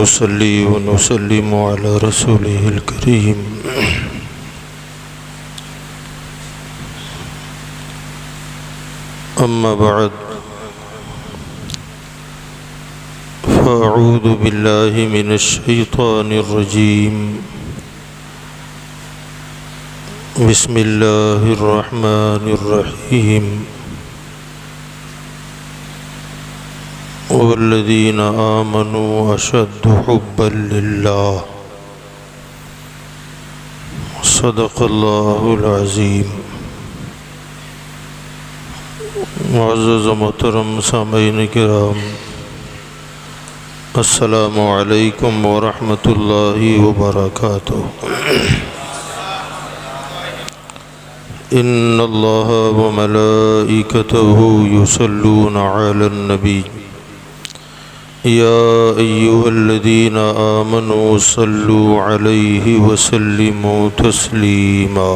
نصلي ونسلم على رسوله الكريم أما بعد فأعوذ بالله من الشيطان الرجيم بسم الله الرحمن الرحيم والذين آمنوا أشد حبا لله صدق الله العظيم. معزز محترم سامعین کرام، السلام علیکم ورحمۃ اللہ وبرکاتہ. ان اللہ وملائکتہ یصلون علی النبی یا ایھا الذین آمنوا صلوا علیہ وسلموا تسلیما.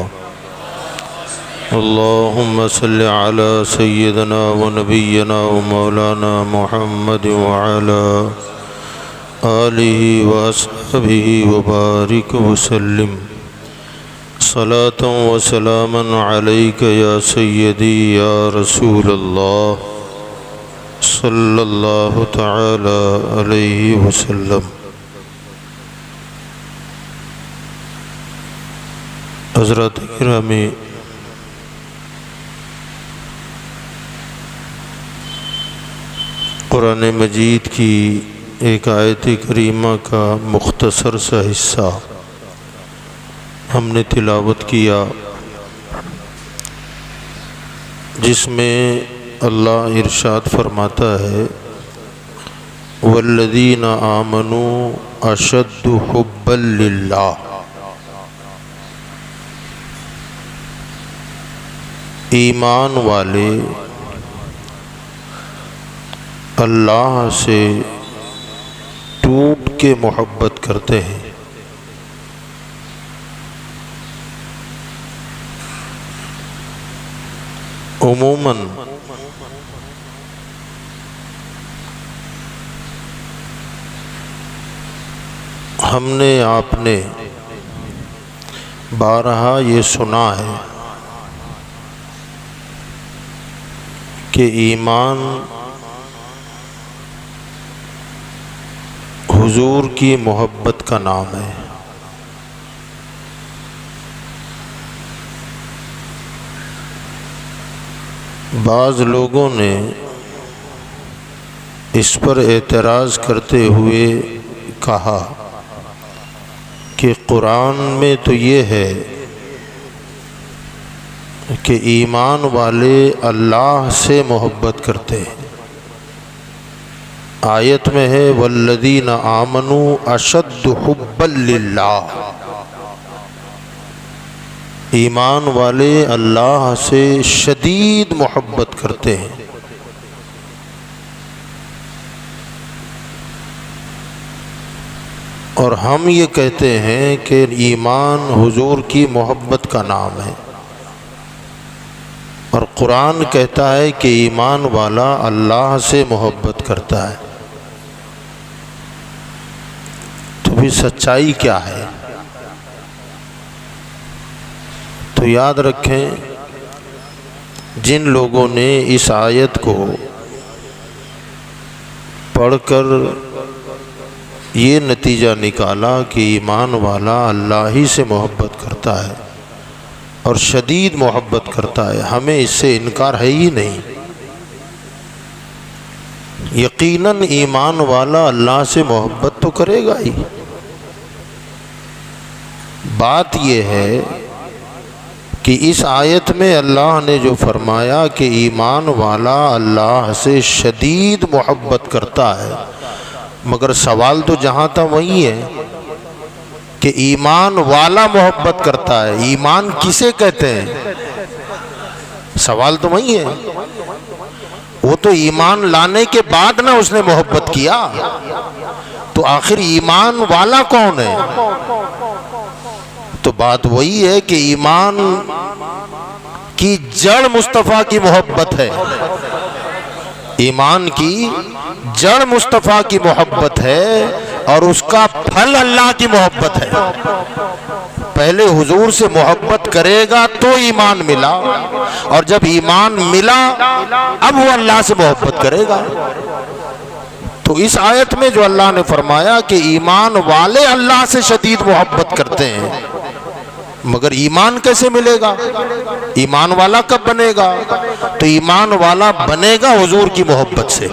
اللهم صل على سيدنا ونبينا ومولانا محمد وعلى آله وأصحابه وبارك وسلم صلاة وسلاما عليك يا سيدي يا رسول الله صلى الله تعالى عليه وسلم. حضرات گرامی، قرآن مجید کی ایک آیت کریمہ کا مختصر سا حصہ ہم نے تلاوت کیا، جس میں اللہ ارشاد فرماتا ہے والذین آمنوا اشد حبا للہ. ایمان والے اللہ سے ٹوٹ کے محبت کرتے ہیں. عموماً ہم نے آپ نے بارہا یہ سنا ہے کہ ایمان حضور کی محبت کا نام ہے. بعض لوگوں نے اس پر اعتراض کرتے ہوئے کہا کہ قرآن میں تو یہ ہے کہ ایمان والے اللہ سے محبت کرتے ہیں، آیت میں ہے والذین آمنوا اشد حبا للہ، ایمان والے اللہ سے شدید محبت کرتے ہیں. اور ہم یہ کہتے ہیں کہ ایمان حضور کی محبت کا نام ہے، اور قرآن کہتا ہے کہ ایمان والا اللہ سے محبت کرتا ہے. تو بھی سچائی کیا ہے؟ تو یاد رکھیں، جن لوگوں نے اس آیت کو پڑھ کر یہ نتیجہ نکالا کہ ایمان والا اللہ ہی سے محبت کرتا ہے اور شدید محبت کرتا ہے، ہمیں اس سے انکار ہے ہی نہیں. یقیناً ایمان والا اللہ سے محبت تو کرے گا ہی. بات یہ ہے کہ اس آیت میں اللہ نے جو فرمایا کہ ایمان والا اللہ سے شدید محبت کرتا ہے، مگر سوال تو جہاں تھا وہی ہے کہ ایمان والا محبت کرتا ہے، ایمان کسے کہتے ہیں؟ سوال تو وہی ہے. وہ تو ایمان لانے کے بعد نہ اس نے محبت کیا، تو آخر ایمان والا کون ہے؟ تو بات وہی ہے کہ ایمان کی جڑ مصطفیٰ کی محبت ہے، ایمان کی جڑ مصطفیٰ کی محبت ہے، اور اس کا پھل اللہ کی محبت ہے۔ پہلے حضور سے محبت کرے گا تو ایمان ملا، اور جب ایمان ملا اب وہ اللہ سے محبت کرے گا۔ تو اس آیت میں جو اللہ نے فرمایا کہ ایمان والے اللہ سے شدید محبت کرتے ہیں، مگر ایمان کیسے ملے گا؟ ایمان والا کب بنے گا؟ تو ایمان والا بنے گا حضور کی محبت سے۔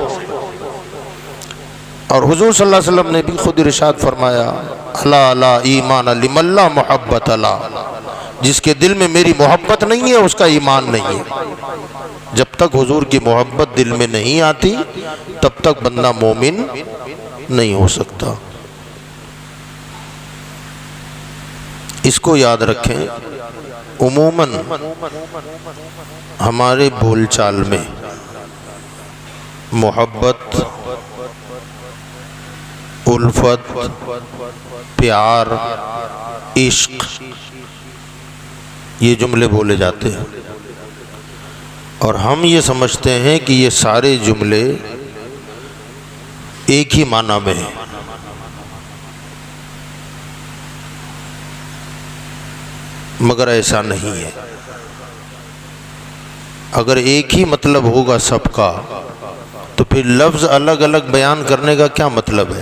اور حضور صلی اللہ علیہ وسلم نے بھی خود ارشاد فرمایا، الا لا ایمان لمن لا محبت لا، جس کے دل میں میری محبت نہیں ہے اس کا ایمان نہیں ہے۔ جب تک حضور کی محبت دل میں نہیں آتی تب تک بندہ مومن نہیں ہو سکتا۔ اس کو یاد رکھیں، عموماً ہمارے بول چال میں محبت، الفت، پیار، عشق، یہ جملے بولے جاتے ہیں، اور ہم یہ سمجھتے ہیں کہ یہ سارے جملے ایک ہی معنی میں ہیں۔ مگر ایسا نہیں ہے۔ اگر ایک ہی مطلب ہوگا سب کا تو پھر لفظ الگ الگ بیان کرنے کا کیا مطلب ہے؟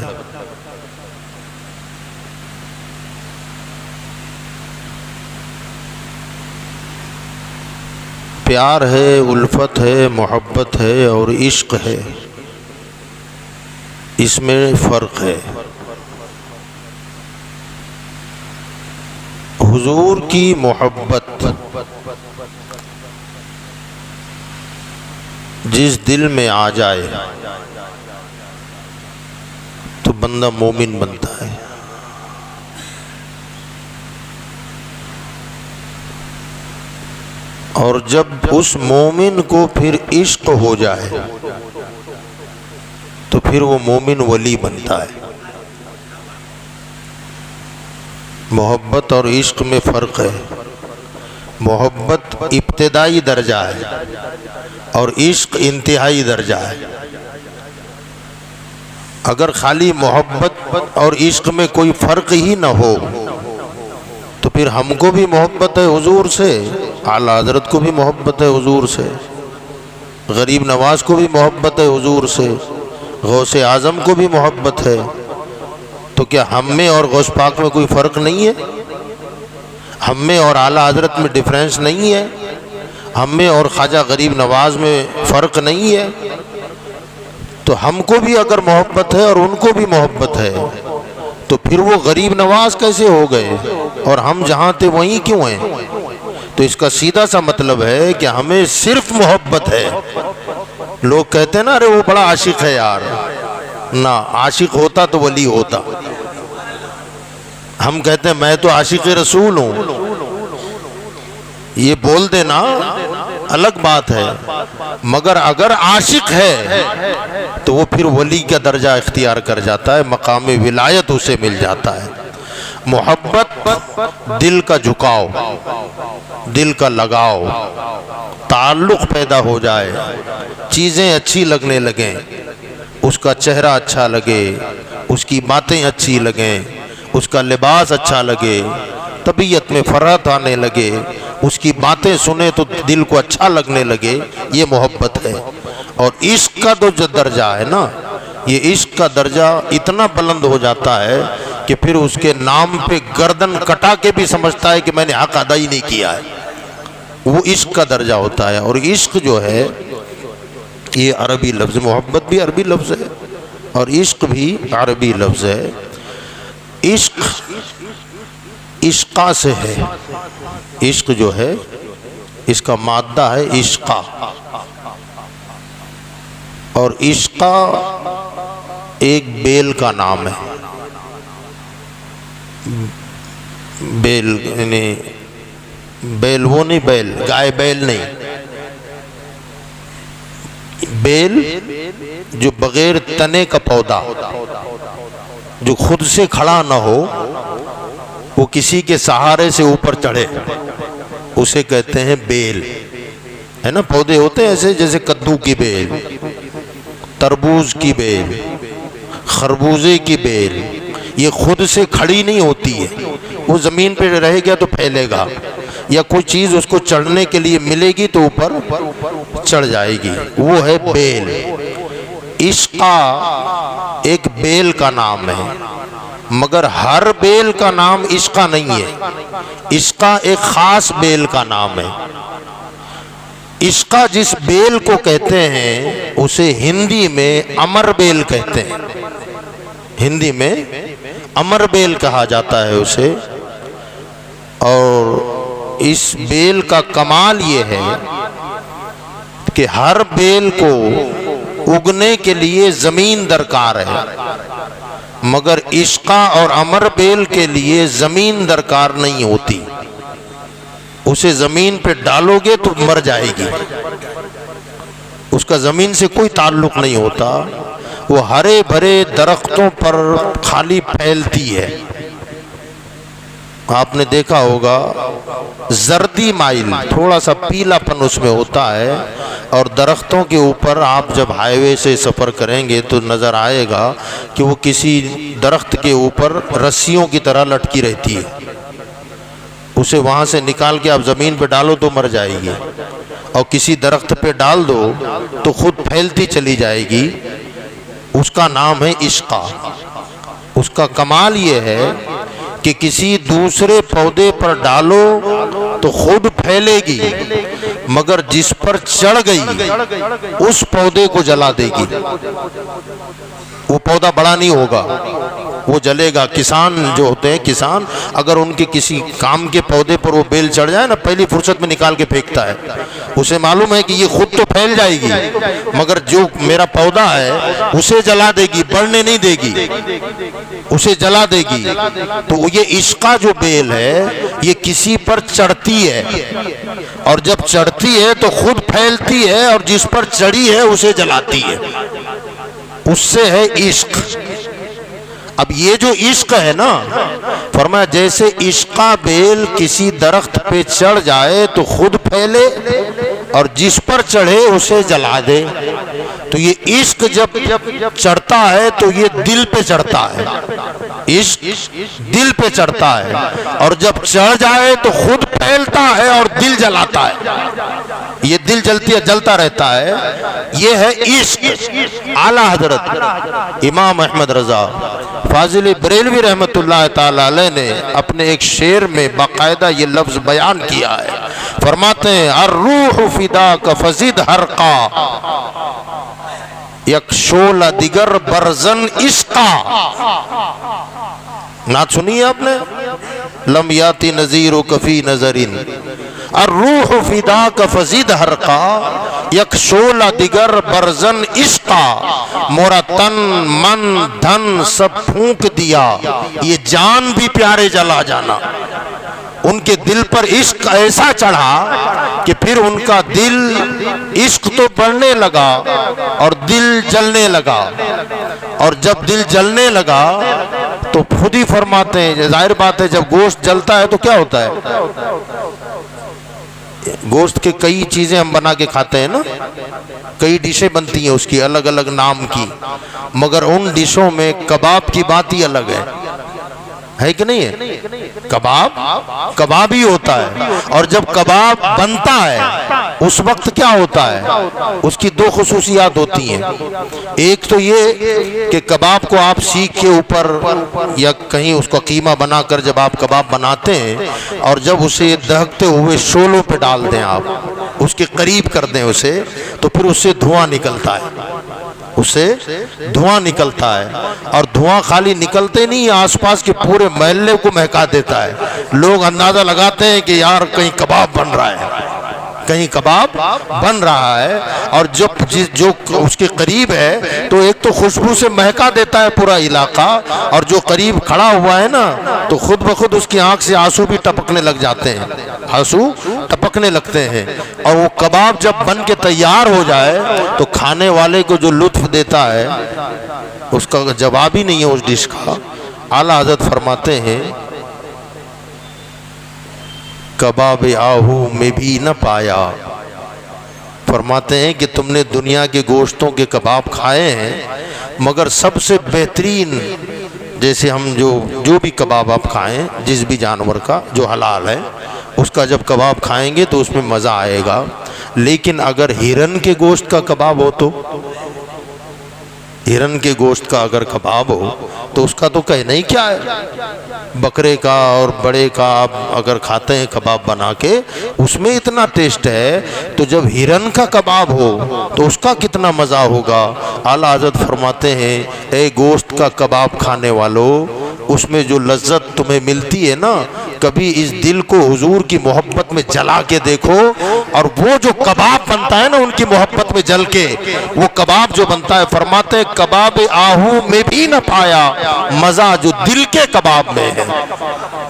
پیار ہے، الفت ہے، محبت ہے اور عشق ہے، اس میں فرق ہے۔ حضور کی محبت جس دل میں آ جائے تو بندہ مومن بنتا ہے۔ اور جب اس مومن کو پھر عشق ہو جائے تو پھر وہ مومن ولی بنتا ہے۔ محبت اور عشق میں فرق ہے۔ محبت ابتدائی درجہ ہے اور عشق انتہائی درجہ ہے۔ اگر خالی محبت اور عشق میں کوئی فرق ہی نہ ہو تو پھر ہم کو بھی محبت ہے حضور سے، اعلیٰ حضرت کو بھی محبت ہے حضور سے، غریب نواز کو بھی محبت ہے حضور سے، غوث اعظم کو بھی محبت ہے، تو کیا ہم میں اور غوث پاک میں کوئی فرق نہیں ہے؟ ہم میں اور اعلیٰ حضرت میں ڈیفرنس نہیں ہے؟ ہم میں اور خواجہ غریب نواز میں فرق نہیں ہے؟ تو ہم کو بھی اگر محبت ہے اور ان کو بھی محبت ہے تو پھر وہ غریب نواز کیسے ہو گئے اور ہم جہاں تھے وہیں کیوں ہیں؟ تو اس کا سیدھا سا مطلب ہے کہ ہمیں صرف محبت ہے۔ لوگ کہتے ہیں نا، ارے وہ بڑا عاشق ہے یار، نہ عاشق ہوتا تو ولی ہوتا۔ ہم کہتے ہیں میں تو عاشق رسول ہوں، یہ بول دینا الگ بات ہے، مگر اگر عاشق ہے تو وہ پھر ولی کا درجہ اختیار کر جاتا ہے، مقام ولایت اسے مل جاتا ہے۔ محبت دل کا جھکاؤ، دل کا لگاؤ، تعلق پیدا ہو جائے، چیزیں اچھی لگنے لگیں، اس کا چہرہ اچھا لگے، اس کی باتیں اچھی لگیں، اس کا لباس اچھا لگے، طبیعت میں فرحت آنے لگے، اس کی باتیں سنے تو دل کو اچھا لگنے لگے، یہ محبت ہے۔ اور عشق کا جو درجہ ہے نا، یہ عشق کا درجہ اتنا بلند ہو جاتا ہے کہ پھر اس کے نام پہ گردن کٹا کے بھی سمجھتا ہے کہ میں نے حق ادا ہی نہیں کیا ہے، وہ عشق کا درجہ ہوتا ہے۔ اور عشق جو ہے یہ عربی لفظ، محبت بھی عربی لفظ ہے اور عشق بھی عربی لفظ ہے۔ عشق عشقہ سے ہے، عشق جو ہے اس کا مادہ ہے عشقہ، اور عشقہ ایک بیل کا نام ہے۔ بیل یعنی بیل وہ نہیں، بیل گائے بیل نہیں، بیل جو بغیر تنے کا پودا، جو خود سے کھڑا نہ ہو، وہ کسی کے سہارے سے اوپر چڑھے، اسے کہتے ہیں بیل، ہے نا۔ پودے ہوتے ہیں ایسے جیسے کدو کی بیل، تربوز کی بیل، خربوزے کی بیل، یہ خود سے کھڑی نہیں ہوتی ہے، وہ زمین پہ رہے گا تو پھیلے گا، یا کوئی چیز اس کو چڑھنے کے لیے ملے گی تو اوپر چڑھ جائے گی، وہ ہے بیل۔ عشقہ ایک بیل کا نام ہے، مگر ہر بیل کا نام عشقہ نہیں ہے، عشقہ ایک خاص بیل کا نام ہے۔ عشقہ جس بیل کو کہتے ہیں اسے ہندی میں امر بیل کہتے ہیں، ہندی میں امر بیل کہا جاتا ہے اسے۔ اور اس بیل کا کمال یہ ہے کہ ہر بیل کو اگنے کے لیے زمین درکار ہے، مگر عشقہ اور امر بیل کے لیے زمین درکار نہیں ہوتی، اسے زمین پہ ڈالو گے تو مر جائے گی، اس کا زمین سے کوئی تعلق نہیں ہوتا، وہ ہرے بھرے درختوں پر خالی پھیلتی ہے۔ آپ نے دیکھا ہوگا زردی مائل، تھوڑا سا پیلا پن اس میں ہوتا ہے، اور درختوں کے اوپر آپ جب ہائی وے سے سفر کریں گے تو نظر آئے گا کہ وہ کسی درخت کے اوپر رسیوں کی طرح لٹکی رہتی ہے، اسے وہاں سے نکال کے آپ زمین پہ ڈالو تو مر جائے گی، اور کسی درخت پہ ڈال دو تو خود پھیلتی چلی جائے گی، اس کا نام ہے عشقہ۔ اس کا کمال یہ ہے کہ کسی دوسرے پودے پر ڈالو تو خود پھیلے گی، مگر جس پر چڑھ گئی اس پودے کو جلا دے گی، وہ پودا بڑا نہیں ہوگا، وہ جلے گا۔ کسان جو ہوتے ہیں، کسان اگر ان کے کسی کام کے پودے پر وہ بیل چڑھ جائے نا، پہلی فرصت میں نکال کے پھینکتا ہے، اسے معلوم ہے کہ یہ خود تو پھیل جائے گی مگر جو میرا پودا ہے اسے جلا دے گی، بڑھنے نہیں دے گی، اسے جلا دے گی۔ تو یہ عشقہ جو بیل ہے یہ کسی پر چڑھتی ہے، اور جب چڑھتی ہے تو خود پھیلتی ہے، اور جس پر چڑھی ہے اسے جلاتی ہے، اس سے ہے عشق۔ اب یہ جو عشق ہے نا، فرمایا جیسے عشقہ بیل کسی درخت پہ چڑھ جائے تو خود پھیلے، اور جس پر چڑھے اسے جلا دے۔ تو یہ عشق جب چڑھتا ہے تو یہ دل پہ چڑھتا ہے، عشق دل پہ چڑھتا ہے، اور جب چڑھ جائے تو خود پھیلتا ہے اور دل جلاتا ہے، یہ دل جلتا رہتا ہے، یہ ہے عشق۔ اعلیٰ حضرت امام احمد رضا فاضل بریلوی رحمت اللہ تعالی علیہ نے اپنے ایک شعر میں باقاعدہ یہ لفظ بیان کیا ہے، فرماتے ہیں الروح فداک فزد حرقا یک شعلہ دیگر برزن عشقا۔ نعت سنی ہے آپ نے؟ لم یاتی نذیرک فی نظرین الروح فداک فزد حرقا یک شعلہ دیگر برزن عشقا، مورا تن من دھن سب پھونک دیا، یہ جان بھی پیارے جلا جانا۔ ان کے دل پر عشق ایسا چڑھا کہ پھر ان کا دل عشق تو بڑھنے لگا اور دل جلنے لگا، اور جب دل جلنے لگا تو خود ہی فرماتے ہیں، ظاہر بات ہے جب گوشت جلتا ہے تو کیا ہوتا ہے، گوشت کے کئی چیزیں ہم بنا کے کھاتے ہیں نا، کئی ڈشیں بنتی ہیں اس کی الگ الگ نام کی، مگر ان ڈشوں میں کباب کی بات ہی الگ ہے کہ نہیں ہے؟ کباب ہی ہوتا ہے، اور جب کباب بنتا ہے اس وقت کیا ہوتا ہے، اس کی دو خصوصیات ہوتی ہیں۔ ایک تو یہ کہ کباب کو آپ سیخ کے اوپر یا کہیں اس کو قیمہ بنا کر جب آپ کباب بناتے ہیں اور جب اسے دہکتے ہوئے شعلوں پہ ڈال دیں، آپ اس کے قریب کر دیں اسے، تو پھر اس سے دھواں نکلتا ہے، اس سے دھواں نکلتا ہے، اور دھواں خالی نکلتے نہیں، آس پاس کے پورے محلے کو مہکا دیتا ہے۔ لوگ اندازہ لگاتے ہیں کہ یار کہیں کباب بن رہا ہے، کہیں کباب بن رہا ہے، اور جو اس کے قریب ہے تو ایک تو خوشبو سے مہکا دیتا ہے پورا علاقہ، اور جو قریب کھڑا ہوا ہے نا تو خود بخود اس کی آنکھ سے آنسو بھی ٹپکنے لگ جاتے ہیں، آنسو ٹپکنے لگتے ہیں۔ اور وہ کباب جب بن کے تیار ہو جائے تو کھانے والے کو جو لطف دیتا ہے اس کا جواب ہی نہیں ہے اس ڈش کا۔ اعلیٰ حضرت فرماتے ہیں کباب آہو میں بھی نہ پایا، فرماتے ہیں کہ تم نے دنیا کے گوشتوں کے کباب کھائے ہیں، مگر سب سے بہترین جیسے ہم جو بھی کباب آپ کھائیں، جس بھی جانور کا جو حلال ہے، اس کا جب کباب کھائیں گے تو اس میں مزہ آئے گا. لیکن اگر ہرن کے گوشت کا کباب ہو تو، ہرن کے گوشت کا اگر کباب ہو تو اس کا تو کہنا ہی کیا ہے. بکرے کا اور بڑے کا آپ اگر کھاتے ہیں کباب بنا کے، اس میں اتنا ٹیسٹ ہے، تو جب ہرن کا کباب ہو تو اس کا کتنا مزہ ہوگا. اعلیٰ حضرت فرماتے ہیں اے گوشت کا کباب کھانے والو، اس میں جو لذت تمہیں ملتی ہے نا، کبھی اس دل کو حضور کی محبت میں جلا کے دیکھو، اور وہ جو کباب بنتا ہے نا ان کی محبت میں جل کے، وہ کباب جو بنتا ہے، فرماتے ہیں کباب آہو میں بھی نہ پایا مزہ جو دل کے کباب میں ہے.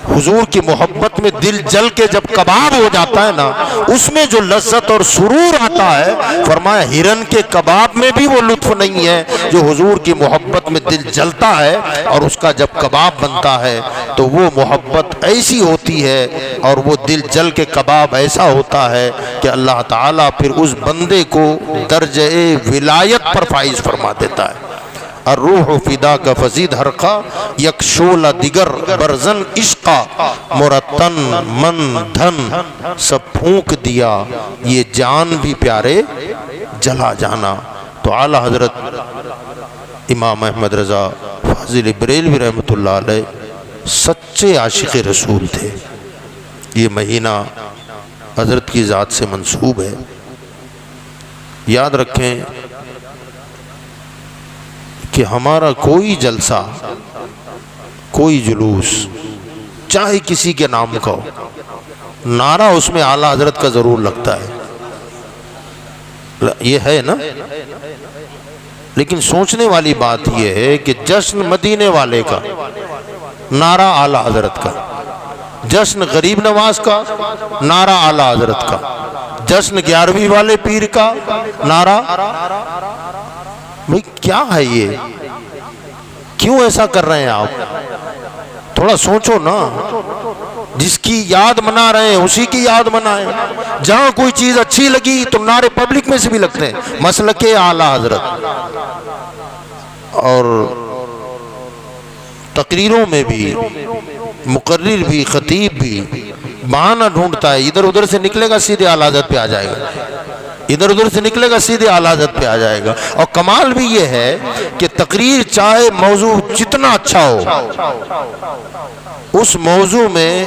حضور کی محبت میں دل جل کے جب کباب ہو جاتا ہے نا، اس میں جو لذت اور سرور آتا ہے، فرمایا ہرن کے کباب میں بھی وہ لطف نہیں ہے جو حضور کی محبت میں دل جلتا ہے. اور اس کا جب کباب بنتا ہے تو وہ محبت ایسی ہوتی ہے اور وہ دل جل کے کباب ایسا ہوتا ہے کہ اللہ تعالیٰ پھر اس بندے کو درجہ ولایت پر فائز فرما دیتا ہے. الروح فدا کا فزید حرقہ یک شولہ دیگر برزن عشقہ مرتن من دھن سب پھونک دیا یہ جان بھی پیارے جلا جانا. تو اعلیٰ حضرت امام احمد رضا فاضل بریلوی رحمۃ اللہ علیہ سچے عاشق رسول تھے. یہ مہینہ حضرت کی ذات سے منسوب ہے. یاد رکھیں کہ ہمارا کوئی جلسہ، کوئی جلوس، چاہے کسی کے نام کا ہو، نعرہ اس میں اعلیٰ حضرت کا ضرور لگتا ہے. یہ ہے نا. لیکن سوچنے والی بات یہ ہے کہ جشن مدینے والے کا نعرہ اعلیٰ حضرت کا، جشن غریب نواز کا نعرہ اعلیٰ حضرت کا، جشن 11ویں والے پیر کا نعرہ. بھئی کیا ہے یہ؟ کیوں ایسا کر رہے ہیں آپ؟ تھوڑا سوچو نا. جس کی یاد منا رہے ہیں اسی کی یاد منائیں. جہاں کوئی چیز اچھی لگی تو نعرے پبلک میں سے بھی لگتے ہیں. مسلک اعلیٰ حضرت. اور تقریروں میں بھی مقرر بھی خطیب بھی بہانہ ڈھونڈتا ہے، ادھر ادھر سے نکلے گا سیدھے اعلیٰ حضرت پہ آ جائے گا، ادھر ادھر سے نکلے گا سیدھے اعلیٰ حضرت پہ آ جائے گا. اور کمال بھی یہ ہے کہ تقریر چاہے موضوع جتنا اچھا ہو، اس موضوع میں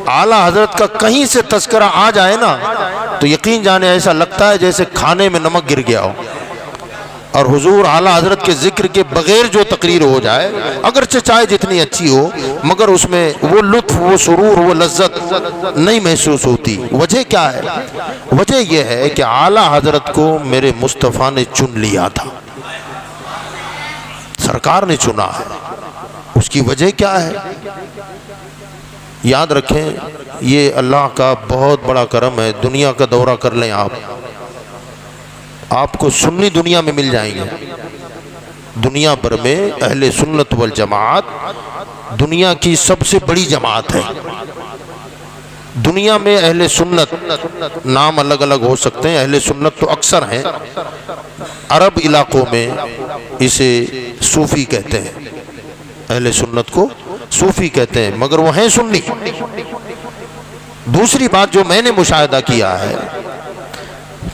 اعلیٰ حضرت کا کہیں سے تذکرہ آ جائے نا تو یقین جانے ایسا لگتا ہے جیسے کھانے میں نمک گر گیا ہو. اور حضور اعلیٰ حضرت کے ذکر کے بغیر جو تقریر ہو جائے، اگرچہ چاہے جتنی اچھی ہو، مگر اس میں وہ لطف، وہ سرور، وہ لذت نہیں محسوس ہوتی. وجہ کیا ہے؟ وجہ یہ ہے کہ اعلیٰ حضرت کو میرے مصطفیٰ نے چن لیا تھا، سرکار نے چنا ہے. اس کی وجہ کیا ہے؟ یاد رکھیں یہ اللہ کا بہت بڑا کرم ہے. دنیا کا دورہ کر لیں آپ کو سنی دنیا میں مل جائیں گے. دنیا بھر میں اہل سنت والجماعت دنیا کی سب سے بڑی جماعت ہے. دنیا میں اہل سنت نام الگ الگ ہو سکتے ہیں، اہل سنت تو اکثر ہیں. عرب علاقوں میں اسے صوفی کہتے ہیں، اہل سنت کو صوفی کہتے ہیں، مگر وہ ہیں سنی. دوسری بات جو میں نے مشاہدہ کیا ہے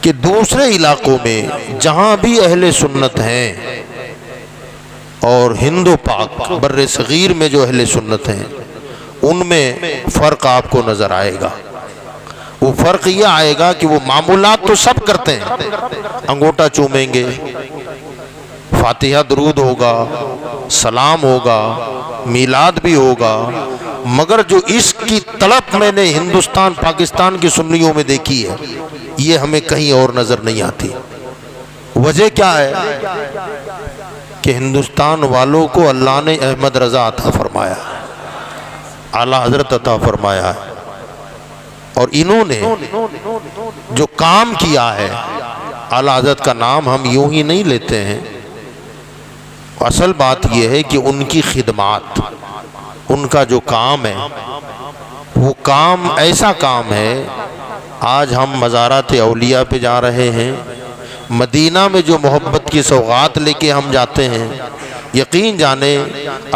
کہ دوسرے علاقوں میں جہاں بھی اہل سنت ہیں، اور ہند و پاک بر صغیر میں جو اہل سنت ہیں، ان میں فرق آپ کو نظر آئے گا. وہ فرق یہ آئے گا کہ وہ معمولات تو سب کرتے ہیں، انگوٹا چومیں گے، فاتحہ درود ہوگا، سلام ہوگا، میلاد بھی ہوگا، مگر جو عشق کی طلب میں نے ہندوستان پاکستان کی سنیوں میں دیکھی ہے، یہ ہمیں کہیں اور نظر نہیں آتی. وجہ کیا ہے؟ کہ ہندوستان والوں کو اللہ نے احمد رضا عطا فرمایا، اعلیٰ حضرت عطا فرمایا ہے، اور انہوں نے جو کام کیا ہے، اعلیٰ حضرت کا نام ہم یوں ہی نہیں لیتے ہیں. اصل بات یہ ہے کہ ان کی خدمات، ان کا جو کام ہے، وہ کام ایسا کام ہے. آج ہم مزارات اولیاء پہ جا رہے ہیں، مدینہ میں جو محبت کی سوغات لے کے ہم جاتے ہیں، یقین جانے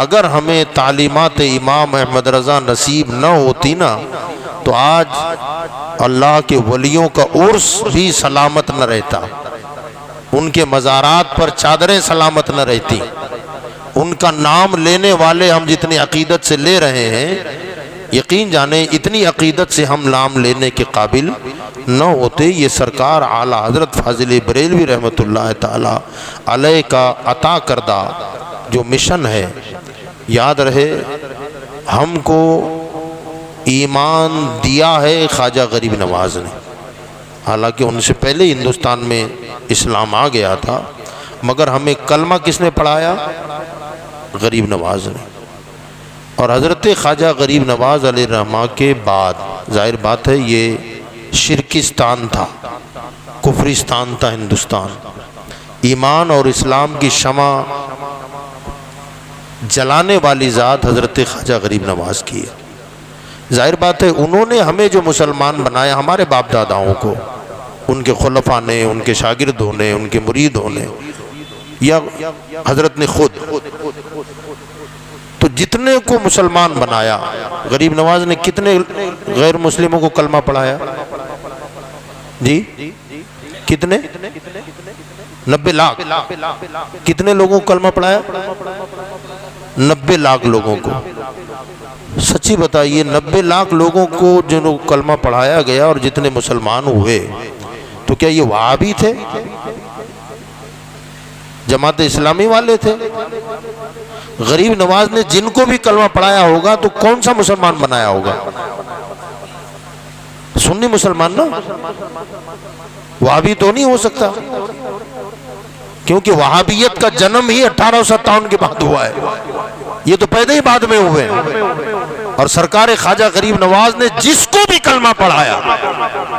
اگر ہمیں تعلیمات امام احمد رضا نصیب نہ ہوتی نا تو آج اللہ کے ولیوں کا عرس بھی سلامت نہ رہتا، ان کے مزارات پر چادریں سلامت نہ رہتی، ان کا نام لینے والے ہم جتنی عقیدت سے لے رہے ہیں، یقین جانے اتنی عقیدت سے ہم نام لینے کے قابل نہ ہوتے۔ یہ سرکار اعلیٰ حضرت فاضل بریلوی رحمۃ اللہ تعالی علیہ کا عطا کردہ جو مشن ہے، یاد رہے ہم کو ایمان دیا ہے خواجہ غریب نواز نے، حالانکہ ان سے پہلے ہندوستان میں اسلام آ گیا تھا، مگر ہمیں کلمہ کس نے پڑھایا؟ غریب نواز نے۔ اور حضرت خواجہ غریب نواز علیہ الرحمہ کے بعد ظاہر بات ہے یہ شرکستان تھا، کفرستان تھا ہندوستان، ایمان اور اسلام کی شمع جلانے والی ذات حضرت خواجہ غریب نواز کی ہے۔ ظاہر بات ہے انہوں نے ہمیں جو مسلمان بنایا، ہمارے باپ داداؤں کو، ان کے خلفاء نے، ان کے شاگردوں نے، ان کے مریدوں نے، یا حضرت نے خود، تو جتنے کو مسلمان بنایا، غریب نواز نے کتنے غیر مسلموں کو کلمہ پڑھایا؟ جی کتنے؟ 90 لاکھ۔ کتنے لوگوں کو کلمہ پڑھایا؟ 90 لاکھ لوگوں کو۔ سچی بتائیے 90 لاکھ لوگوں کو جنہوں کلمہ پڑھایا گیا اور جتنے مسلمان ہوئے، تو کیا یہ وہابی تھے؟ جماعت اسلامی والے تھے؟ غریب نواز نے جن کو بھی کلمہ پڑھایا ہوگا تو کون سا مسلمان بنایا ہوگا؟ سنی مسلمان نا، وہابی تو نہیں ہو سکتا، کیونکہ وہابیت کا جنم ہی 1857 کے بعد ہوا ہے، یہ تو پیدا ہی بعد میں ہوئے ہیں۔ اور سرکار خواجہ غریب نواز نے جس کو بھی کلمہ پڑھایا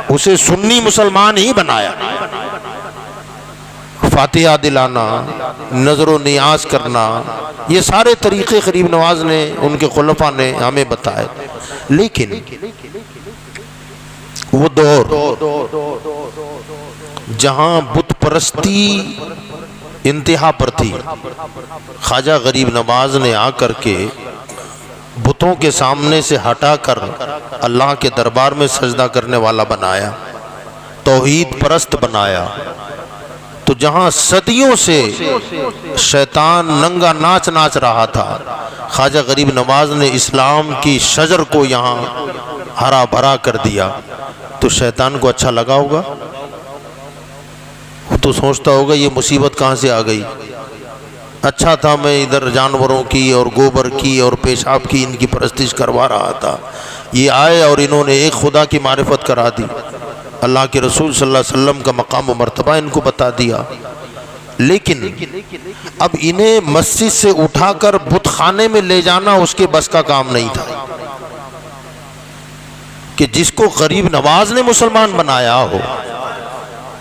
اسے سنی مسلمان ہی بنایا۔ فاتحہ دلانا، نظر و نیاز کرنا، یہ سارے طریقے غریب نواز نے، ان کے خلفاء نے ہمیں بتائے۔ لیکن وہ دور جہاں بت پرستی انتہا پر تھی، خواجہ غریب نواز نے آ کر کے بتوں کے سامنے سے ہٹا کر اللہ کے دربار میں سجدہ کرنے والا بنایا، توحید پرست بنایا۔ تو جہاں صدیوں سے شیطان ننگا ناچ ناچ رہا تھا، خواجہ غریب نواز نے اسلام کی شجر کو یہاں ہرا بھرا کر دیا، تو شیطان کو اچھا لگا ہوگا، تو سوچتا ہوگا یہ مصیبت کہاں سے آ گئی، اچھا تھا میں ادھر جانوروں کی اور گوبر کی اور پیشاب کی ان کی پرستش کروا رہا تھا، یہ آئے اور انہوں نے ایک خدا کی معرفت کرا دی، اللہ کے رسول صلی اللہ علیہ وسلم کا مقام و مرتبہ ان کو بتا دیا۔ لیکن اب انہیں مسجد سے اٹھا کر بت خانے میں لے جانا اس کے بس کا کام نہیں تھا، کہ جس کو غریب نواز نے مسلمان بنایا ہو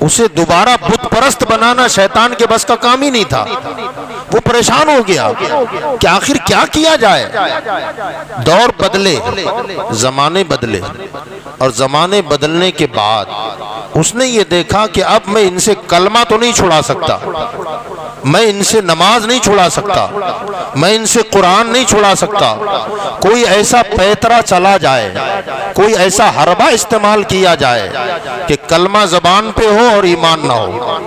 اسے دوبارہ بت پرست بنانا شیطان کے بس کا کام ہی نہیں تھا۔ وہ پریشان ہو گیا کہ آخر کیا کیا جائے۔ دور بدلے، زمانے بدلے، اور زمانے بدلنے کے بعد اس نے یہ دیکھا کہ اب میں ان سے کلمہ تو نہیں چھڑا سکتا، میں ان سے نماز نہیں چھڑا سکتا، میں ان سے قرآن نہیں چھڑا سکتا، کوئی ایسا پیترا چلا جائے، کوئی ایسا حربہ استعمال کیا جائے کہ کلمہ زبان پہ ہو اور ایمان نہ ہو،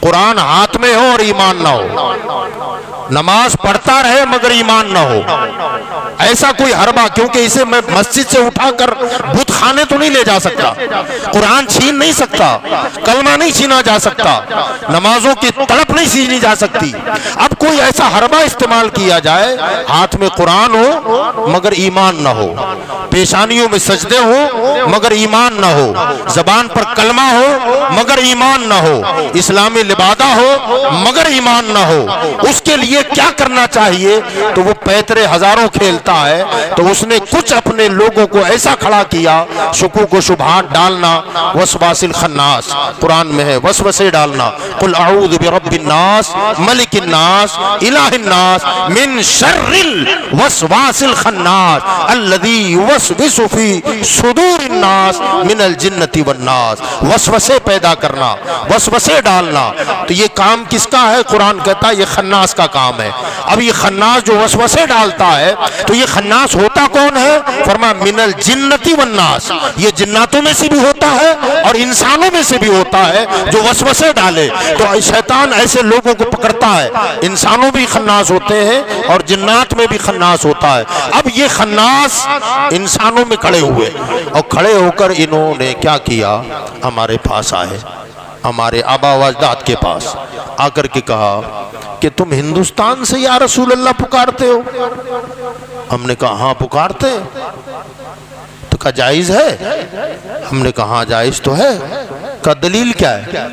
قرآن ہاتھ میں ہو اور ایمان نہ ہو، نماز پڑھتا رہے مگر ایمان نہ ہو، ایسا کوئی حربہ، کیونکہ اسے میں مسجد سے اٹھا کر بت خانے تو نہیں لے جا سکتا، قرآن چھین نہیں سکتا، کلمہ نہیں چھینا جا سکتا، نمازوں کی تڑپ نہیں چھینی جا سکتی۔ اب کوئی ایسا حربہ استعمال کیا جائے، ہاتھ میں قرآن ہو مگر ایمان نہ ہو، پیشانیوں میں سجدے ہو مگر ایمان نہ ہو، زبان پر کلمہ ہو مگر ایمان نہ ہو، اسلامی لبادہ ہو مگر ایمان نہ ہو، اس کے لیے لیے کیا کرنا چاہیے؟ تو وہ پیترے ہزاروں کھیلتا ہے، تو اس نے کچھ اپنے لوگوں کو ایسا کھڑا کیا، شکوک و شبہات ڈالنا، وسواس الخناس قرآن میں ہے، وسوسے ڈالنا، قل اعوذ برب الناس ملک الناس الہ الناس من شر الوسواس الخناس الذی یوسوس فی صدور الناس من الجنۃ والناس۔ وسوسے پیدا کرنا، وسوسے ڈالنا، تو یہ کام کس کا ہے؟ قرآن کہتا ہے یہ خناس کا کام ہے۔ اب یہ خناس جو وسوسے ڈالتا ہے، تو یہ خناس ہوتا کون ہے؟ فرمایا من الجنۃ والناس، یہ جناتوں میں سے بھی ہوتا ہے اور انسانوں میں سے بھی ہوتا ہے جو وسوسے ڈالے۔ تو شیطان ایسے لوگوں کو پکڑتا ہے، انسانوں بھی خناس ہوتے ہیں اور جنات میں بھی خناس ہوتا ہے۔ اب یہ خناس انسانوں میں کھڑے ہوئے، اور کھڑے ہو کر انہوں نے کیا کیا؟ ہمارے پاس آئے، ہمارے آبا و اجداد کے پاس آ کر کے کہا کہ تم ہندوستان سے یا رسول اللہ پکارتے ہو؟ ہم نے کہا ہاں پکارتے ہیں۔ تو کہا جائز ہے؟ ہم نے کہا ہاں جائز تو ہے۔ کہا دلیل کیا ہے؟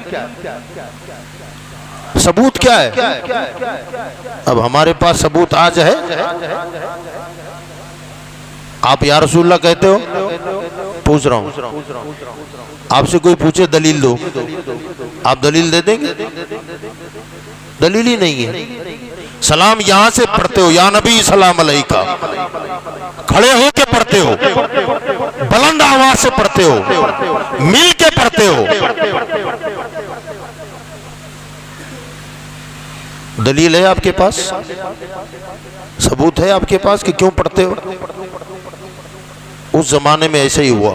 ثبوت کیا ہے؟ اب ہمارے پاس ثبوت آج ہے؟ آپ یا رسول اللہ کہتے ہو؟ پوچھ رہا ہوں، آپ سے کوئی پوچھے دلیل دو، آپ دلیل دے دیں گے؟ دلیل ہی نہیں ہے۔ سلام یہاں سے پڑھتے ہو، یا نبی سلام علیکہ، کھڑے ہو کے پڑھتے ہو، بلند آواز سے پڑھتے ہو، مل کے پڑھتے ہو، دلیل ہے آپ کے پاس؟ ثبوت ہے آپ کے پاس کہ کیوں پڑھتے ہو؟ اس زمانے میں ایسے ہی ہوا۔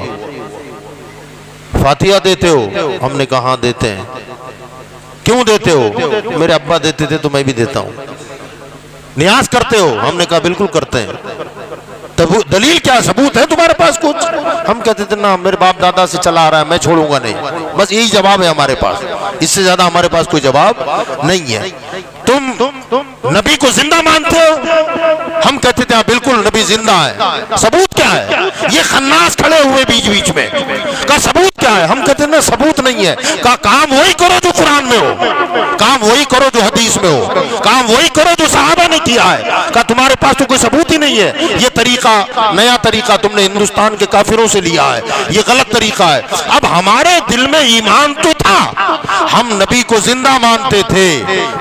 فاتحہ دیتے ہو؟ ہم نے کہا ہاں دیتے ہیں۔ کیوں دیتے ہو؟ میرے ابا دیتے تھے تو میں بھی دیتا ہوں۔ نیاز کرتے ہو؟ ہم نے کہا بالکل کرتے ہیں۔ دلیل کیا؟ ثبوت ہے تمہارے پاس کچھ؟ ہم کہتے تھے نا میرے باپ دادا سے چلا آ رہا ہے، میں چھوڑوں گا نہیں، بس یہی جواب ہے ہمارے پاس، اس سے زیادہ ہمارے پاس کوئی جواب نہیں ہے۔ تم نبی کو زندہ مانتے ہو؟ ہم کہتے تھے ہاں بالکل نبی زندہ ہے۔ ثبوت کیا ہے؟ یہ خناس کھڑے ہوئے بیچ بیچ میں، کہا ثبوت کیا ہے؟ ہم کہتے ہیں نا ثبوت نہیں ہے۔ کہا کام وہی کرو جو قرآن میں ہو، کام وہی کرو جو حدیث میں ہو، کام وہی کرو جو صحابہ نے کیا ہے۔ کہا تمہارے پاس تو کوئی ثبوت ہی نہیں ہے، یہ طریقہ نیا طریقہ تم نے ہندوستان کے کافروں سے لیا ہے، یہ غلط طریقہ ہے۔ اب ہمارے دل میں ایمان تو تھا، ہم نبی کو زندہ مانتے تھے،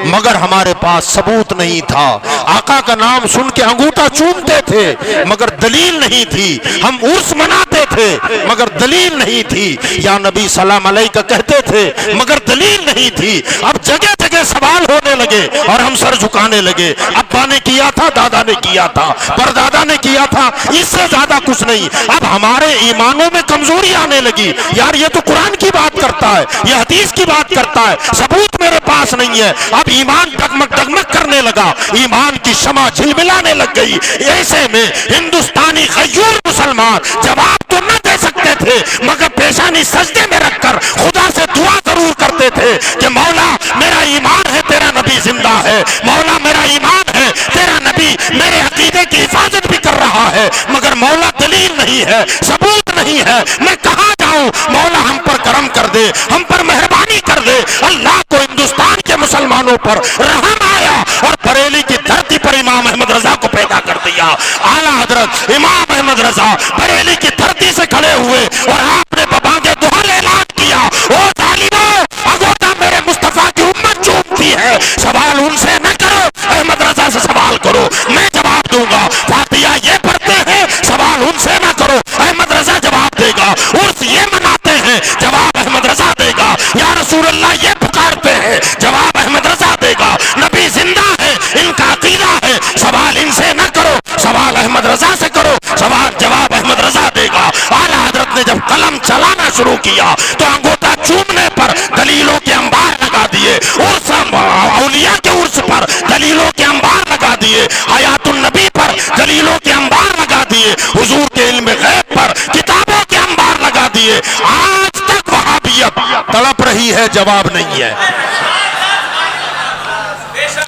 مگر ہمارے پاس ثبوت نہیں تھا۔ آقا کا نام سن کے انگوٹھا چومتے تھے مگر دلیل نہیں تھی، ہم عرس مناتے تھے مگر دلیل نہیں تھی، یا نبی سلام علیکہ کہتے تھے مگر دلیل نہیں تھی۔ اب جگہ جگہ سوال ہونے لگے اور ہم سر جھکانے لگے، ابا نے کیا تھا، دادا نے کیا تھا، پردادا نے کیا تھا، اس سے زیادہ کچھ نہیں۔ اب ہمارے ایمانوں میں کمزوری آنے لگی، یار یہ تو قرآن کی بات کرتا ہے، یہ حدیث کی بات کرتا ہے، ثبوت میرے پاس نہیں ہے۔ اب ایمان ڈگمگ ڈگمگ کرنے لگا، ایمان کی شمع جھلملانے لگ گئی۔ ایسے میں ہندوستانی غیور مسلمان جواب تو نہ دے سکتے تھے مگر پیشانی سجدے میں رکھ کر خدا سے دعا ضرور کرتے تھے کہ مولا میرا ایمان ہے تیرا نبی زندہ ہے، مولا میرا ایمان ہے تیرا نبی میرے عقیدے کی حفاظت بھی کر رہا ہے، مگر مولا دلیل نہیں ہے، ثبوت نہیں ہے، میں کہاں جاؤں؟ مولا ہم پر کرم کر دے، ہم پر مہربانی کر دے۔ اللہ کو ہندوستان کے مسلمانوں پر رحم آیا اور بریلی کی دھرتی پر امام احمد رضا کو پیدا کر دیا۔ اعلیٰ حضرت امام احمد رضا بریلی کی دھرتی سے کھڑے ہوئے اور آپ نے ببانگے دہل اعلان کیا، او ظالموں، اگوتا میرے مصطفیٰ کی امت چومتی ہے، سوال ان سے نہ کرو، احمد رضا سے سوال کرو، میں جواب دوں گا۔ فاتحہ یہ پڑھتے ہیں، سوال ان سے نہ کرو، احمد رضا جواب دے گا۔ عرس یہ مناتے ہیں، جواب احمد رضا دے گا۔ یا رسول اللہ یہ پکارتے ہیں، جواب احمد رضا دے گا۔ نبی زندہ ہے، ان کا عقیدہ ہے، سوال ان سے نہ کرو، سوال احمد رضا سے کرو، سوال جواب احمد رضا دے گا۔ اعلیٰ حضرت نے جب قلم چلانا شروع کیا تو انگوٹھا چومنے پر دلیلوں کے انبار لگا دیے، عرس اولیاء کے عرس پر دلیلوں کے انبار لگا دیے، حیات النبی پر دلیلوں کے انبار لگا دیے، حضور کے علم غیب پر کتابوں کے انبار لگا دیے۔ آج تک وہابیت تڑپ رہی ہے، جواب نہیں ہے،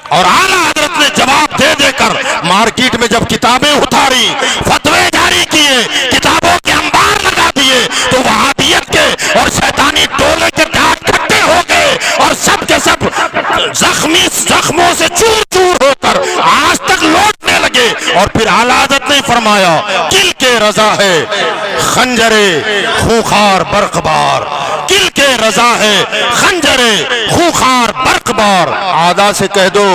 اور اعلیٰ حضرت نے جواب دے دے کر مارکیٹ میں جب کتابیں اتاری، فتوے جاری کیے، کتابوں کے انبار لگا دیے، تو وہابیت کے اور شیطانی ٹولے کے ڈھاٹ کھٹے ہو گئے اور سب کے سب زخموں سے چور چور ہو کر اور پھر اعلیٰ حضرت نے فرمایا کل کے رضا ہے خنجرے خونخوار برق بار، کل کے رضا ہے خنجرے خونخوار برق بار۔ آدھا سے کہہ دو،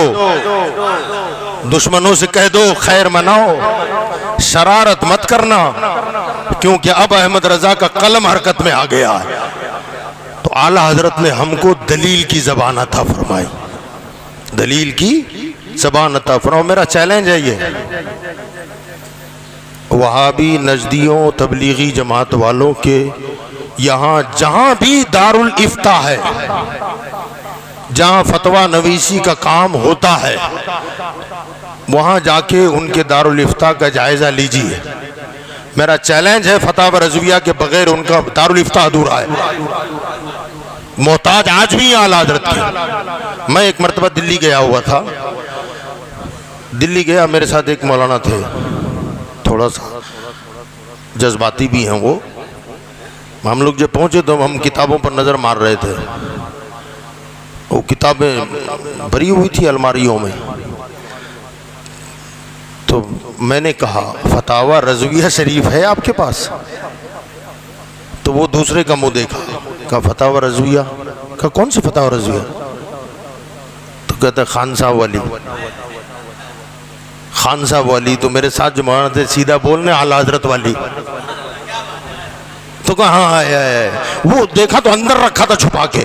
دشمنوں سے کہہ دو خیر مناؤ، شرارت مت کرنا، کیونکہ اب احمد رضا کا قلم حرکت میں آ گیا ہے۔ تو اعلیٰ حضرت نے ہم کو دلیل کی زبان عطا فرمائی، دلیل کی زبان عطا فرمائی۔ میرا چیلنج ہے یہ، وہابی نجدیوں تبلیغی جماعت والوں کے یہاں جہاں بھی دارالافتاء ہے، جہاں فتویٰ نویسی کا کام ہوتا ہے، وہاں جا کے ان کے دارالافتاء کا جائزہ لیجیے۔ میرا چیلنج ہے، فتاوی رضویہ کے بغیر ان کا دارالافتاء ادھورا ہے، محتاج آج بھی اعلیٰ حضرت کی۔ میں ایک مرتبہ دلی گیا ہوا تھا، دلی گیا، میرے ساتھ ایک مولانا تھے، تھوڑا سا جذباتی بھی ہیں وہ۔ ہم لوگ جب پہنچے تو ہم کتابوں پر نظر مار رہے تھے، وہ کتابیں بھری ہوئی تھی الماریوں میں۔ تو میں نے کہا فتاوی رضویہ شریف ہے آپ کے پاس؟ تو وہ دوسرے کا منہ دیکھا، کہا فتاوی رضویہ؟ کہا کون سی فتاوی رضویہ؟ تو کہتا خان صاحب والی، خان صاحب والی۔ تو میرے ساتھ جو مولانا تھے سیدھا بولنے اعلیٰ حضرت والی۔ تو کہا ہاں ہے، وہ دیکھا تو اندر رکھا تھا چھپا کے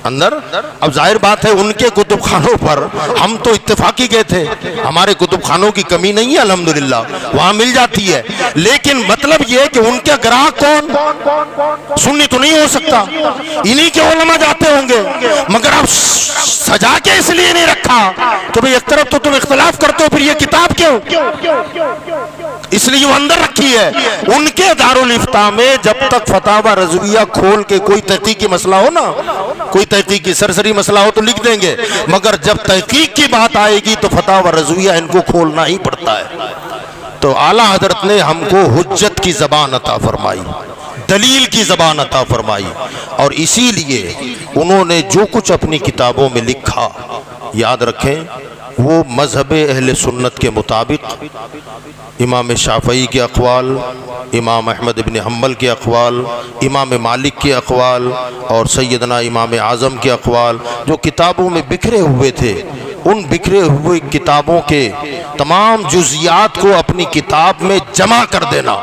اندر۔ اب ظاہر بات ہے ان کے کتب خانوں پر ہم تو اتفاقی گئے تھے، ہمارے کتب خانوں کی کمی نہیں ہے الحمدللہ، وہاں مل جاتی ہے، لیکن مطلب یہ ہے کہ ان کے گراہک کون؟ سنی تو نہیں ہو سکتا، انہی کے علماء جاتے ہوں گے، مگر اب سجا کے اس لیے نہیں رکھا تو بھئی ایک طرف تو تم اختلاف کرتے ہو، پھر یہ کتاب کیوں؟ اس لیے وہ اندر رکھی ہے۔ ان کے دارالافتاء میں جب تک فتاوی رضویہ کھول کے کوئی تحقیقی مسئلہ ہو نا، کوئی تحقیقی سرسری مسئلہ ہو تو لکھ دیں گے، مگر جب تحقیق کی بات آئے گی تو فتاوی رضویہ ان کو کھولنا ہی پڑتا ہے۔ تو اعلیٰ حضرت نے ہم کو حجت کی زبان عطا فرمائی، دلیل کی زبان عطا فرمائی، اور اسی لیے انہوں نے جو کچھ اپنی کتابوں میں لکھا، یاد رکھیں وہ مذہب اہل سنت کے مطابق امام شافعی کے اقوال، امام احمد بن حنبل کے اقوال، امام مالک کے اقوال اور سیدنا امام اعظم کے اقوال جو کتابوں میں بکھرے ہوئے تھے، ان بکھرے ہوئے کتابوں کے تمام جزیات کو اپنی کتاب میں جمع کر دینا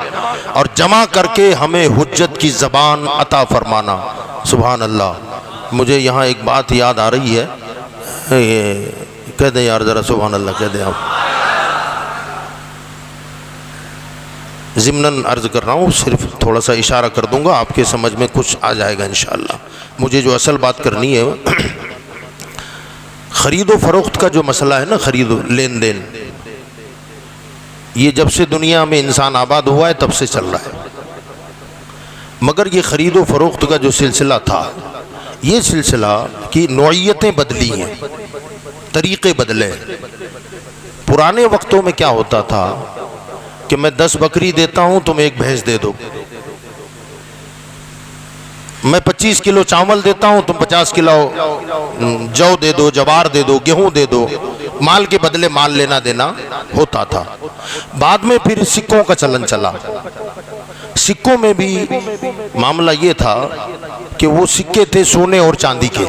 اور جمع کر کے ہمیں حجت کی زبان عطا فرمانا۔ سبحان اللہ۔ مجھے یہاں ایک بات یاد آ رہی ہے، کہہ دیں یار ذرا سبحان اللہ کہہ دیں آپ۔ ضمناً عرض کر رہا ہوں، صرف تھوڑا سا اشارہ کر دوں گا، آپ کے سمجھ میں کچھ آ جائے گا انشاءاللہ۔ مجھے جو اصل بات کرنی ہے خرید و فروخت کا جو مسئلہ ہے نا، خرید و لین دین، یہ جب سے دنیا میں انسان آباد ہوا ہے تب سے چل رہا ہے، مگر یہ خرید و فروخت کا جو سلسلہ تھا، یہ سلسلہ کی نوعیتیں بدلی ہیں، طریقے بدلے۔ پرانے وقتوں میں کیا ہوتا تھا کہ میں 10 بکری دیتا ہوں تم 1 بھینس دے دو، میں 25 کلو چاول دیتا ہوں تم 50 کلو جو دے دو، جوار دے دو، گیہوں دے دو، مال کے بدلے مال لینا دینا ہوتا تھا۔ بعد میں پھر سکوں کا چلن چلا، سکوں میں بھی معاملہ یہ تھا کہ وہ سکے تھے سونے اور چاندی کے،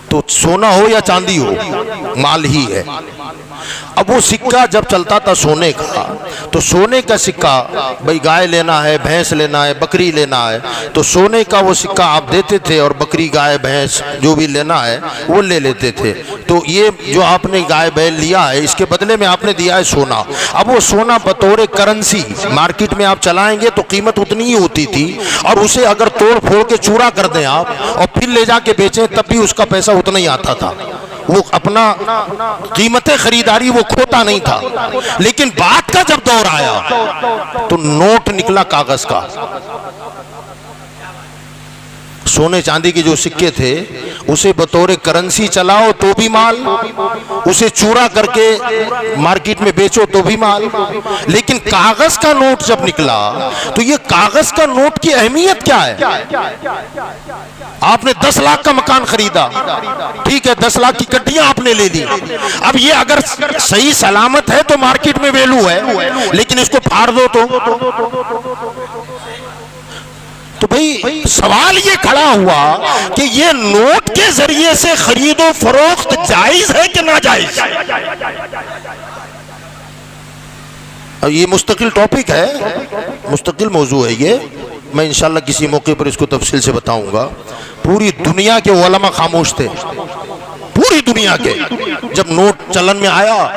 تو سونا ہو یا چاندی ہو مال ہی ہے۔ اب وہ سکہ جب چلتا تھا سونے کا، تو سونے کا سکہ بھئی گائے لینا ہے، بھینس لینا ہے، بکری لینا ہے، تو سونے کا وہ سکہ آپ دیتے تھے اور بکری گائے بھینس جو بھی لینا ہے وہ لے لیتے تھے۔ تو یہ جو آپ نے گائے بیل لیا ہے اس کے بدلے میں آپ نے دیا ہے سونا۔ اب وہ سونا بطور کرنسی مارکیٹ میں آپ چلائیں گے تو قیمت اتنی ہی ہوتی تھی، اور اسے اگر توڑ پھوڑ کے چورا کر دیں آپ اور پھر لے جا کے بیچیں تب بھی اس کا پیسہ اتنا ہی آتا تھا، وہ اپنا قیمت خریداری وہ کھوتا نہیں تھا۔ لیکن بعد کا جب دور آیا تو نوٹ نکلا کاغذ کا، سونے چاندی کے جو سکے تھے اسے بطور کرنسی چلاؤ تو بھی مال، اسے چورا کر کے مارکیٹ میں بیچو تو بھی مال، لیکن کاغذ کا نوٹ جب نکلا تو یہ کاغذ کا نوٹ کی اہمیت کیا ہے؟ آپ نے 10 لاکھ کا مکان خریدا، ٹھیک ہے، 10 لاکھ کی گڈیاں آپ نے لے لی، اب یہ اگر صحیح سلامت ہے تو مارکیٹ میں ویلو ہے، لیکن اس کو پھاڑ دو تو بھئی سوال یہ کھڑا ہوا کہ یہ نوٹ کے ذریعے سے خرید و فروخت جائز ہے کہ ناجائز؟ یہ مستقل ٹاپک ہے، مستقل موضوع ہے، یہ میں انشاءاللہ کسی موقع پر اس کو تفصیل سے بتاؤں گا۔ پوری دنیا کے علماء خاموش تھے، پوری دنیا کے، جب نوٹ چلن میں آیا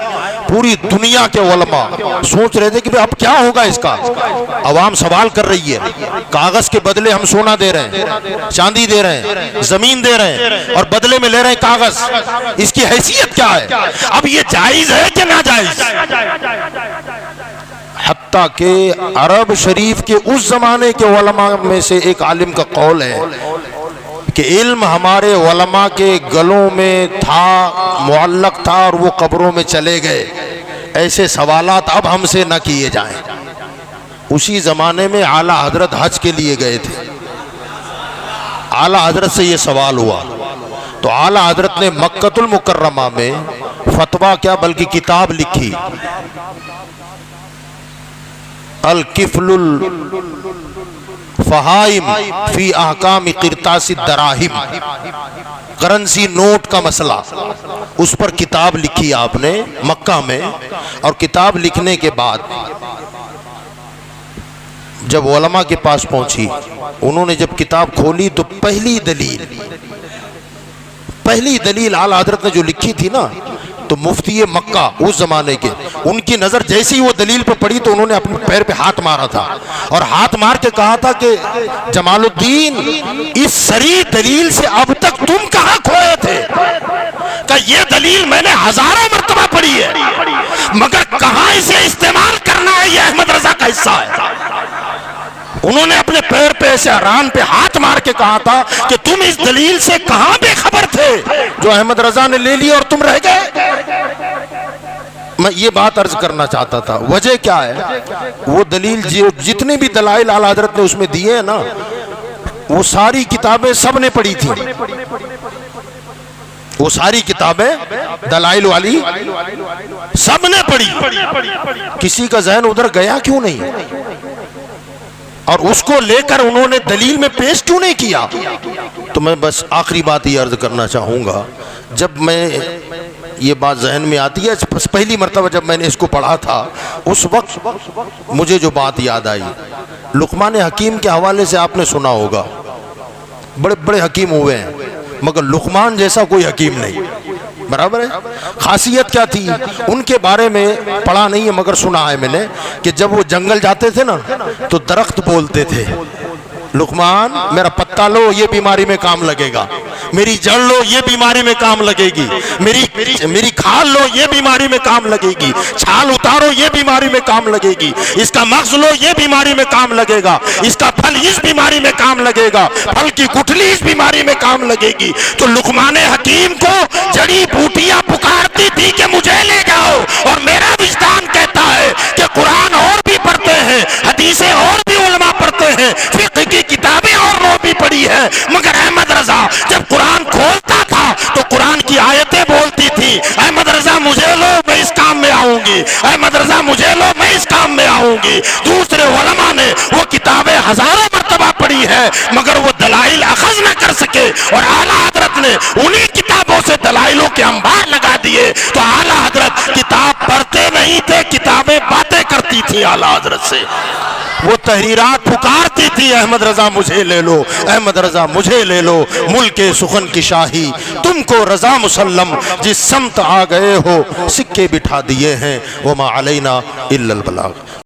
پوری دنیا کے علماء سوچ رہے تھے کہ اب کیا ہوگا اس کا، عوام سوال کر رہی ہے، کاغذ کے بدلے ہم سونا دے رہے ہیں، چاندی دے رہے ہیں، زمین دے رہے ہیں، اور بدلے میں لے رہے ہیں کاغذ، اس کی حیثیت کیا ہے؟ اب یہ جائز ہے کہ ناجائز؟ حتیٰ کہ عرب شریف کے اس زمانے کے علماء میں سے ایک عالم کا قول ہے کہ علم ہمارے علماء کے گلوں میں تھا، معلق تھا، اور وہ قبروں میں چلے گئے، ایسے سوالات اب ہم سے نہ کیے جائیں۔ اسی زمانے میں اعلیٰ حضرت حج کے لیے گئے تھے، اعلیٰ حضرت سے یہ سوال ہوا تو اعلیٰ حضرت نے مکۃ المکرمہ میں فتویٰ کیا بلکہ کتاب لکھی، الکفل الفہائم فی احکام قرطاس الدراہم، کرنسی نوٹ کا مسئلہ، اس پر کتاب لکھی آپ نے مکہ میں، اور کتاب لکھنے کے بعد جب علماء کے پاس پہنچی، انہوں نے جب کتاب کھولی تو پہلی دلیل اعلیٰ حضرت نے جو لکھی تھی نا، تو مفتی مکہ اس زمانے کے، ان کی نظر جیسے ہی وہ دلیل پہ پڑی تو انہوں نے اپنے پیر پہ ہاتھ مارا تھا، اور ہاتھ مار کے کہا تھا کہ جمال الدین، اس سری دلیل سے اب تک تم کہاں کھوئے تھے؟ کہ یہ دلیل میں نے ہزاروں مرتبہ پڑھی ہے، مگر کہاں اسے استعمال کرنا ہے یہ احمد رضا کا حصہ ہے۔ انہوں نے اپنے پیر پہ ایسے ران پہ ہاتھ مار کے کہا تھا کہ تم اس دلیل سے کہاں بے خبر تھے جو احمد رضا نے لے لی اور تم رہ گئے؟ میں یہ بات عرض کرنا چاہتا تھا، وجہ کیا ہے؟ وہ دلیل جتنے بھی دلائل اعلیٰ حضرت نے اس میں دیے ہیں نا، وہ ساری کتابیں سب نے پڑھی تھی، وہ ساری کتابیں دلائل والی سب نے پڑھی، کسی کا ذہن ادھر گیا کیوں نہیں؟ اور اس کو لے کر انہوں نے دلیل میں پیش کیوں نہیں کیا؟ تو میں بس آخری بات یہ عرض کرنا چاہوں گا، جب میں یہ بات ذہن میں آتی ہے، پہلی مرتبہ جب میں نے اس کو پڑھا تھا اس وقت مجھے جو بات یاد آئی، لقمان حکیم کے حوالے سے آپ نے سنا ہوگا، بڑے بڑے حکیم ہوئے ہیں مگر لقمان جیسا کوئی حکیم نہیں، برابر ہے؟ خاصیت کیا تھی ان کے بارے میں پڑھا نہیں ہے مگر سنا ہے میں نے کہ جب وہ جنگل جاتے تھے نا تو درخت بولتے تھے، لقمان میرا پتا لو یہ بیماری میں کام لگے گا، میری جڑ لو یہ بیماری میں کام لگے گی، میری کھال لو یہ بیماری میں کام لگے گی، چھال اتارو یہ بیماری میں کام لگے گی، اس کا مغز لو یہ بیماری میں کام لگے گا، اس کا پھل اس بیماری میں کام لگے گا، پھل کی گٹھلی اس بیماری میں کام لگے گی۔ تو لقمان حکیم کو جڑی بوٹیاں پکارتی تھی کہ مجھے لے جاؤ، اور میرا وجدان کہتا ہے کہ قرآن اور بھی پڑھتے ہیں، حدیثیں اور بھی علماء پڑھتے ہیں، فقہ کی کتابیں اور لوگ بھی پڑھی ہیں، مگر احمد رضا جب قرآن کھولتا تھا تو قرآن کی آیتیں بولتی تھی، احمد رضا مجھے لو میں اس کام میں آؤں گی، احمد رضا مجھے لو میں اس کام میں آؤں گی۔ دوسرے علماء نے وہ کتابیں ہزاروں مرتبہ پڑھی ہے مگر وہ دلائل اخذ نہ کر سکے، اور اعلیٰ حضرت نے انہی کتابوں سے دلائلوں کے انبار لگا دیے۔ تو اعلیٰ حضرت کتاب پڑھتے نہیں تھے، کتابیں باتیں کرتی تھی اعلیٰ حضرت سے، وہ تحریرات پکارتی تھی، احمد رضا مجھے لے لو، احمد رضا مجھے لے لو، ملک سخن کی شاہی تم کو رضا مسلم، جس سمت آ گئے ہو سکے بٹھا دیے ہیں، وما علینا الا البلاغ۔